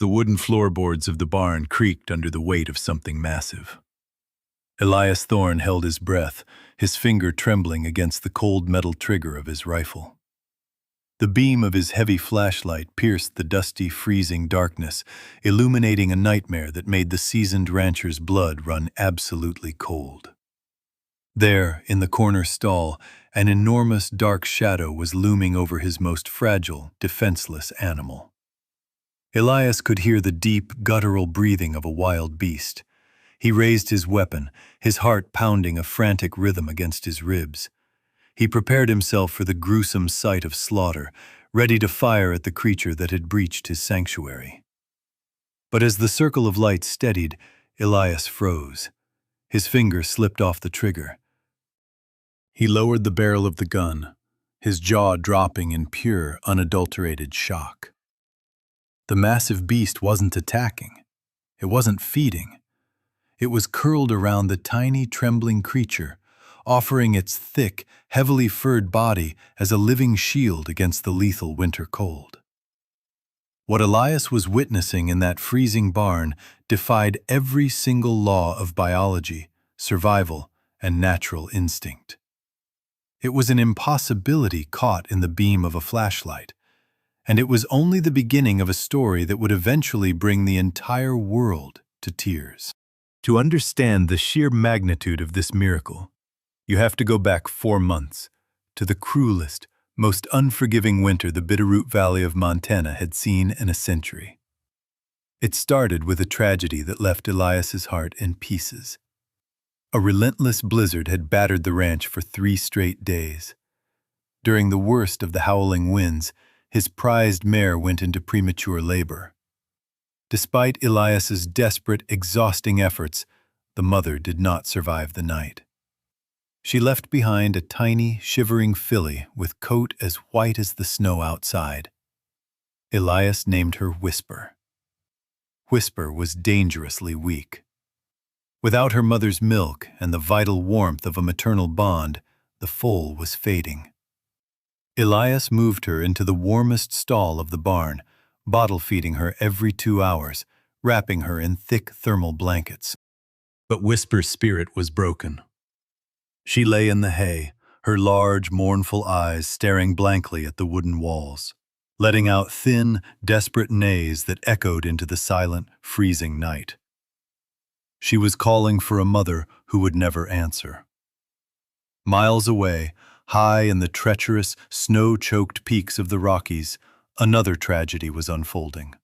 The wooden floorboards of the barn creaked under the weight of something massive. Elias Thorne held his breath, his finger trembling against the cold metal trigger of his rifle. The beam of his heavy flashlight pierced the dusty, freezing darkness, illuminating a nightmare that made the seasoned rancher's blood run absolutely cold. There, in the corner stall, an enormous dark shadow was looming over his most fragile, defenseless animal. Elias could hear the deep, guttural breathing of a wild beast. He raised his weapon, his heart pounding a frantic rhythm against his ribs. He prepared himself for the gruesome sight of slaughter, ready to fire at the creature that had breached his sanctuary. But as the circle of light steadied, Elias froze. His finger slipped off the trigger. He lowered the barrel of the gun, his jaw dropping in pure, unadulterated shock. The massive beast wasn't attacking. It wasn't feeding. It was curled around the tiny, trembling creature, offering its thick, heavily furred body as a living shield against the lethal winter cold. What Elias was witnessing in that freezing barn defied every single law of biology, survival, and natural instinct. It was an impossibility caught in the beam of a flashlight, and it was only the beginning of a story that would eventually bring the entire world to tears. To understand the sheer magnitude of this miracle, you have to go back 4 months, to the cruelest, most unforgiving winter the Bitterroot Valley of Montana had seen in a century. It started with a tragedy that left Elias's heart in pieces. A relentless blizzard had battered the ranch for 3 straight days. During the worst of the howling winds, his prized mare went into premature labor. Despite Elias's desperate, exhausting efforts, the mother did not survive the night. She left behind a tiny, shivering filly with coat as white as the snow outside. Elias named her Whisper. Whisper was dangerously weak. Without her mother's milk and the vital warmth of a maternal bond, the foal was fading. Elias moved her into the warmest stall of the barn, bottle-feeding her every 2 hours, wrapping her in thick thermal blankets. But Whisper's spirit was broken. She lay in the hay, her large, mournful eyes staring blankly at the wooden walls, letting out thin, desperate neighs that echoed into the silent, freezing night. She was calling for a mother who would never answer. Miles away, high in the treacherous, snow-choked peaks of the Rockies, another tragedy was unfolding.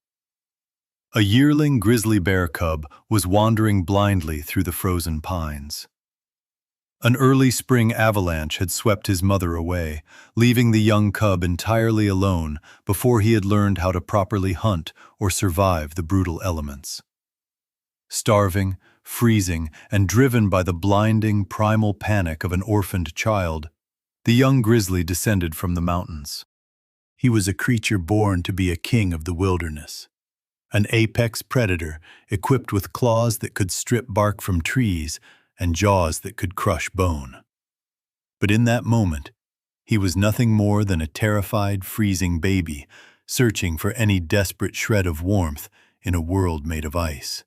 A yearling grizzly bear cub was wandering blindly through the frozen pines. An early spring avalanche had swept his mother away, leaving the young cub entirely alone before he had learned how to properly hunt or survive the brutal elements. Starving, freezing, and driven by the blinding, primal panic of an orphaned child, the young grizzly descended from the mountains. He was a creature born to be a king of the wilderness, an apex predator equipped with claws that could strip bark from trees and jaws that could crush bone. But in that moment, he was nothing more than a terrified, freezing baby, searching for any desperate shred of warmth in a world made of ice.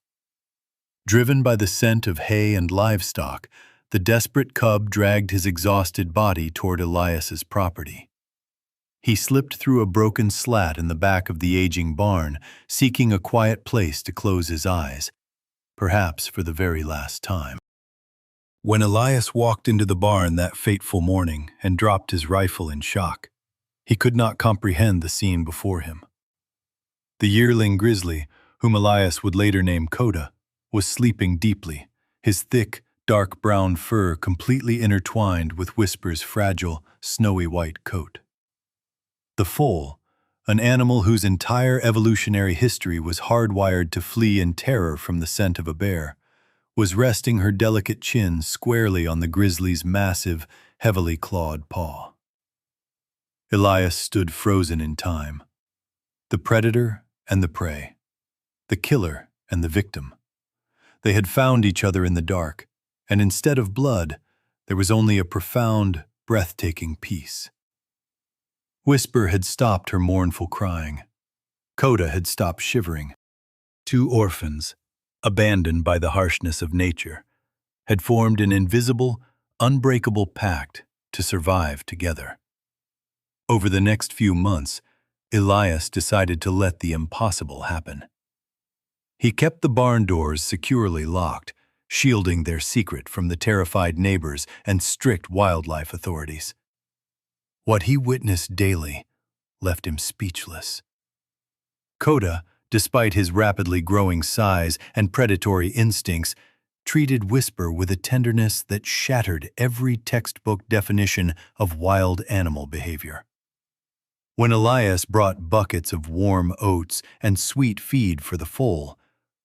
Driven by the scent of hay and livestock, the desperate cub dragged his exhausted body toward Elias's property. He slipped through a broken slat in the back of the aging barn, seeking a quiet place to close his eyes, perhaps for the very last time. When Elias walked into the barn that fateful morning and dropped his rifle in shock, he could not comprehend the scene before him. The yearling grizzly, whom Elias would later name Coda, was sleeping deeply, his thick, dark brown fur completely intertwined with Whisper's fragile, snowy white coat. The foal, an animal whose entire evolutionary history was hardwired to flee in terror from the scent of a bear, was resting her delicate chin squarely on the grizzly's massive, heavily clawed paw. Elias stood frozen in time. The predator and the prey. The killer and the victim. They had found each other in the dark, and instead of blood, there was only a profound, breathtaking peace. Whisper had stopped her mournful crying. Coda had stopped shivering, Two orphans, abandoned by the harshness of nature, had formed an invisible, unbreakable pact to survive together. Over the next few months, Elias decided to let the impossible happen. He kept the barn doors securely locked, shielding their secret from the terrified neighbors and strict wildlife authorities. What he witnessed daily left him speechless. Coda, despite his rapidly growing size and predatory instincts, treated Whisper with a tenderness that shattered every textbook definition of wild animal behavior. When Elias brought buckets of warm oats and sweet feed for the foal,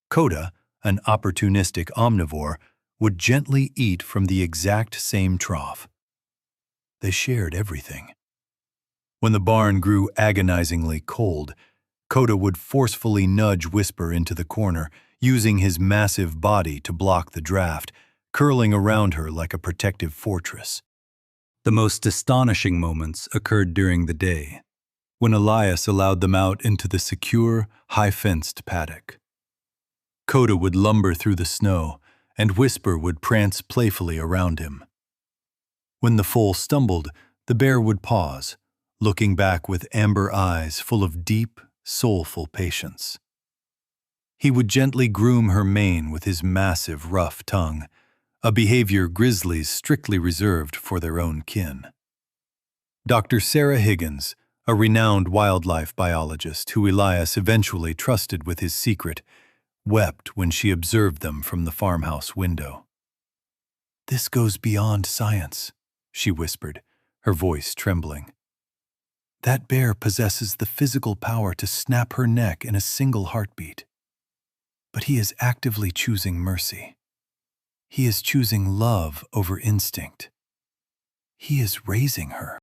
Coda, an opportunistic omnivore, would gently eat from the exact same trough. They shared everything. When the barn grew agonizingly cold, Coda would forcefully nudge Whisper into the corner, using his massive body to block the draft, curling around her like a protective fortress. The most astonishing moments occurred during the day, when Elias allowed them out into the secure, high-fenced paddock. Coda would lumber through the snow, and Whisper would prance playfully around him. When the foal stumbled, the bear would pause, looking back with amber eyes full of deep, soulful patience. He would gently groom her mane with his massive, rough tongue, a behavior grizzlies strictly reserved for their own kin. Dr. Sarah Higgins, a renowned wildlife biologist who Elias eventually trusted with his secret, wept when she observed them from the farmhouse window. "This goes beyond science," she whispered, her voice trembling. "That bear possesses the physical power to snap her neck in a single heartbeat. But he is actively choosing mercy. He is choosing love over instinct. He is raising her."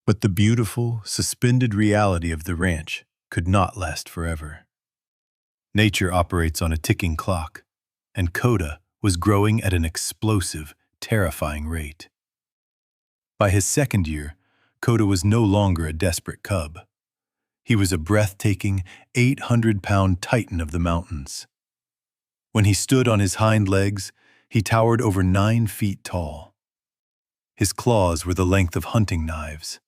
But the beautiful, suspended reality of the ranch could not last forever. Nature operates on a ticking clock, and Coda was growing at an explosive, terrifying rate. By his second year, Coda was no longer a desperate cub. He was a breathtaking, 800-pound titan of the mountains. When he stood on his hind legs, he towered over 9 feet tall. His claws were the length of hunting knives.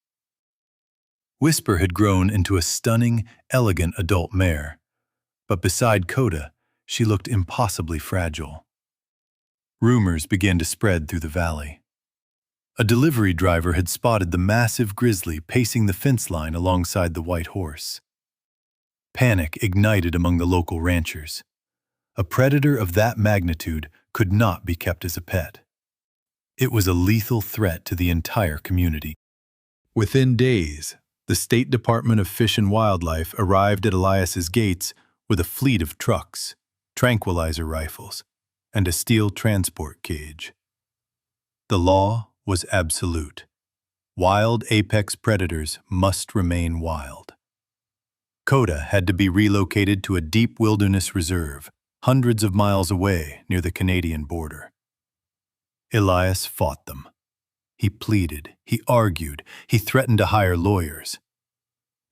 Whisper had grown into a stunning, elegant adult mare, but beside Coda, she looked impossibly fragile. Rumors began to spread through the valley. A delivery driver had spotted the massive grizzly pacing the fence line alongside the white horse. Panic ignited among the local ranchers. A predator of that magnitude could not be kept as a pet. It was a lethal threat to the entire community. Within days, the State Department of Fish and Wildlife arrived at Elias's gates with a fleet of trucks, tranquilizer rifles, and a steel transport cage. The law was absolute. Wild apex predators must remain wild. Coda had to be relocated to a deep wilderness reserve, hundreds of miles away near the Canadian border. Elias fought them. He pleaded, he argued, he threatened to hire lawyers.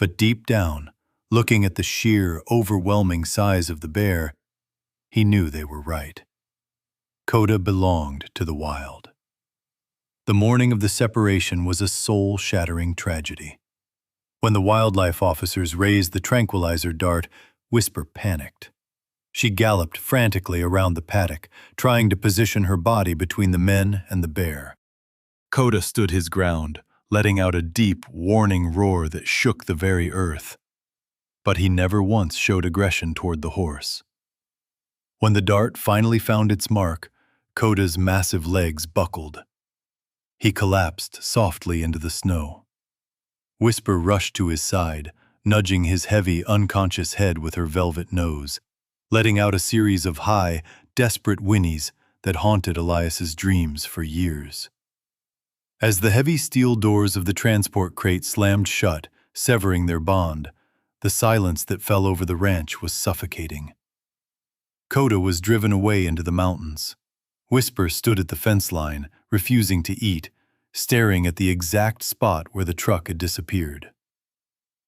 But deep down, looking at the sheer, overwhelming size of the bear, he knew they were right. Coda belonged to the wild. The morning of the separation was a soul-shattering tragedy. When the wildlife officers raised the tranquilizer dart, Whisper panicked. She galloped frantically around the paddock, trying to position her body between the men and the bear. Coda stood his ground, letting out a deep, warning roar that shook the very earth. But he never once showed aggression toward the horse. When the dart finally found its mark, Coda's massive legs buckled. He collapsed softly into the snow. Whisper rushed to his side, nudging his heavy, unconscious head with her velvet nose, letting out a series of high, desperate whinnies that haunted Elias's dreams for years. As the heavy steel doors of the transport crate slammed shut, severing their bond, the silence that fell over the ranch was suffocating. Coda was driven away into the mountains. Whisper stood at the fence line, refusing to eat, staring at the exact spot where the truck had disappeared.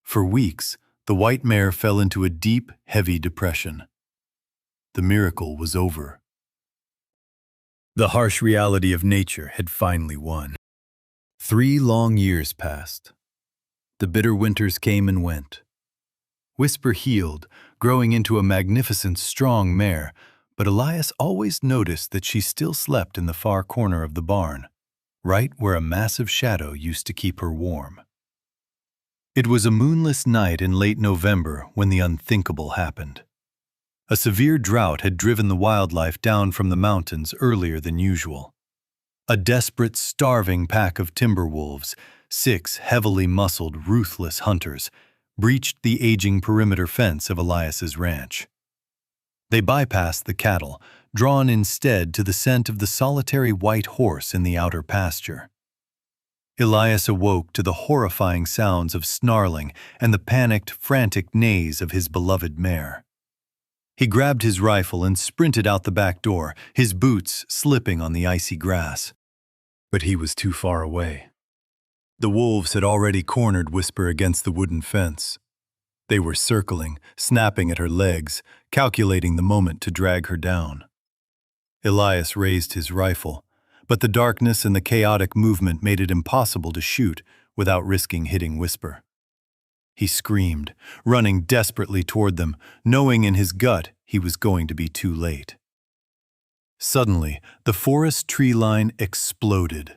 For weeks, The white mare fell into a deep, heavy depression. The miracle was over. The harsh reality of nature had finally won. 3 long years passed. The bitter winters came and went. Whisper healed, growing into a magnificent, strong mare, but Elias always noticed that she still slept in the far corner of the barn, right where a massive shadow used to keep her warm. It was a moonless night in late November when the unthinkable happened. A severe drought had driven the wildlife down from the mountains earlier than usual. A desperate, starving pack of timber wolves, 6 heavily muscled, ruthless hunters, breached the aging perimeter fence of Elias's ranch. They bypassed the cattle, drawn instead to the scent of the solitary white horse in the outer pasture. Elias awoke to the horrifying sounds of snarling and the panicked, frantic neighs of his beloved mare. He grabbed his rifle and sprinted out the back door, his boots slipping on the icy grass. But he was too far away. The wolves had already cornered Whisper against the wooden fence. They were circling, snapping at her legs, calculating the moment to drag her down. Elias raised his rifle, but the darkness and the chaotic movement made it impossible to shoot without risking hitting Whisper. He screamed, running desperately toward them, knowing in his gut he was going to be too late. Suddenly, the forest tree line exploded.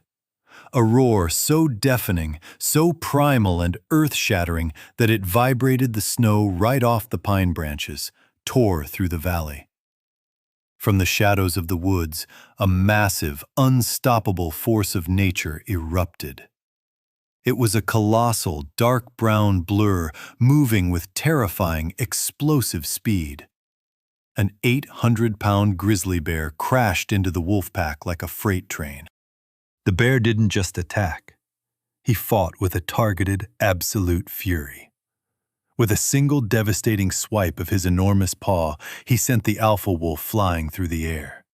A roar so deafening, so primal and earth-shattering that it vibrated the snow right off the pine branches, tore through the valley. From the shadows of the woods, a massive, unstoppable force of nature erupted. It was a colossal, dark brown blur moving with terrifying, explosive speed. An 800-pound grizzly bear crashed into the wolf pack like a freight train. The bear didn't just attack. He fought with a targeted, absolute fury. With a single devastating swipe of his enormous paw, he sent the alpha wolf flying through the air.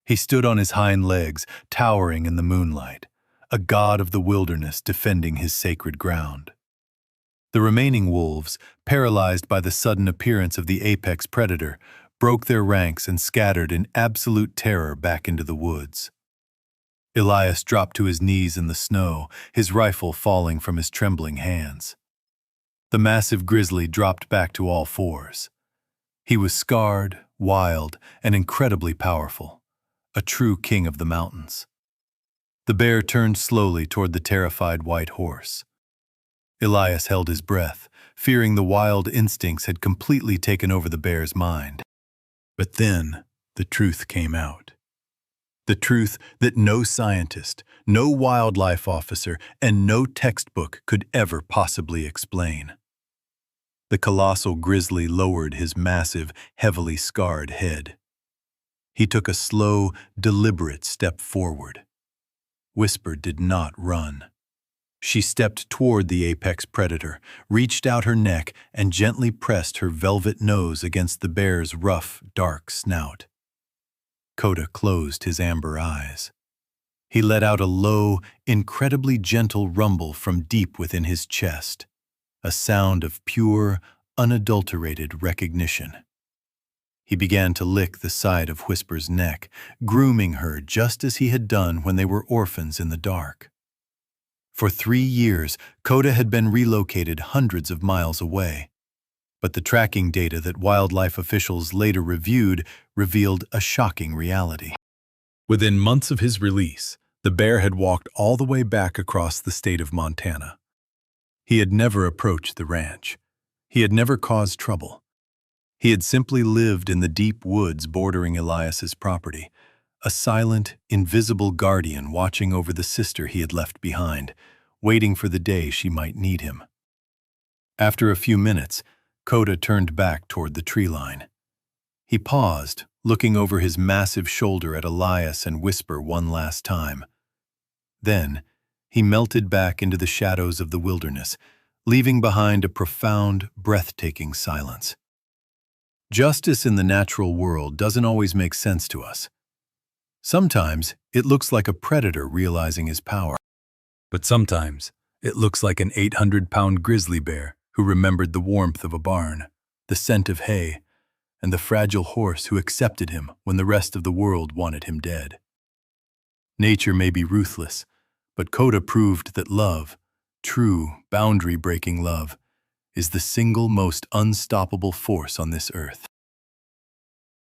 He stood on his hind legs, towering in the moonlight, a god of the wilderness defending his sacred ground. The remaining wolves, paralyzed by the sudden appearance of the apex predator, broke their ranks and scattered in absolute terror back into the woods. Elias dropped to his knees in the snow, his rifle falling from his trembling hands. The massive grizzly dropped back to all fours. He was scarred, wild, and incredibly powerful, a true king of the mountains. The bear turned slowly toward the terrified white horse. Elias held his breath, fearing the wild instincts had completely taken over the bear's mind. But then, the truth came out. The truth that no scientist, no wildlife officer, and no textbook could ever possibly explain. The colossal grizzly lowered his massive, heavily scarred head. He took a slow, deliberate step forward. Whisper did not run. She stepped toward the apex predator, reached out her neck, and gently pressed her velvet nose against the bear's rough, dark snout. Coda closed his amber eyes. He let out a low, incredibly gentle rumble from deep within his chest, a sound of pure, unadulterated recognition. He began to lick the side of Whisper's neck, grooming her just as he had done when they were orphans in the dark. For 3 years, Coda had been relocated hundreds of miles away. But the tracking data that wildlife officials later reviewed revealed a shocking reality. Within months of his release, the bear had walked all the way back across the state of Montana. He had never approached the ranch. He had never caused trouble. He had simply lived in the deep woods bordering Elias's property, a silent, invisible guardian watching over the sister he had left behind, waiting for the day she might need him. After a few minutes, Coda turned back toward the tree line. He paused, looking over his massive shoulder at Elias and Whisper one last time. Then, he melted back into the shadows of the wilderness, leaving behind a profound, breathtaking silence. Justice in the natural world doesn't always make sense to us. Sometimes, it looks like a predator realizing his power. But sometimes, it looks like an 800-pound grizzly bear who remembered the warmth of a barn, the scent of hay, and the fragile horse who accepted him when the rest of the world wanted him dead. Nature may be ruthless, but Coda proved that love, true, boundary-breaking love, is the single most unstoppable force on this earth.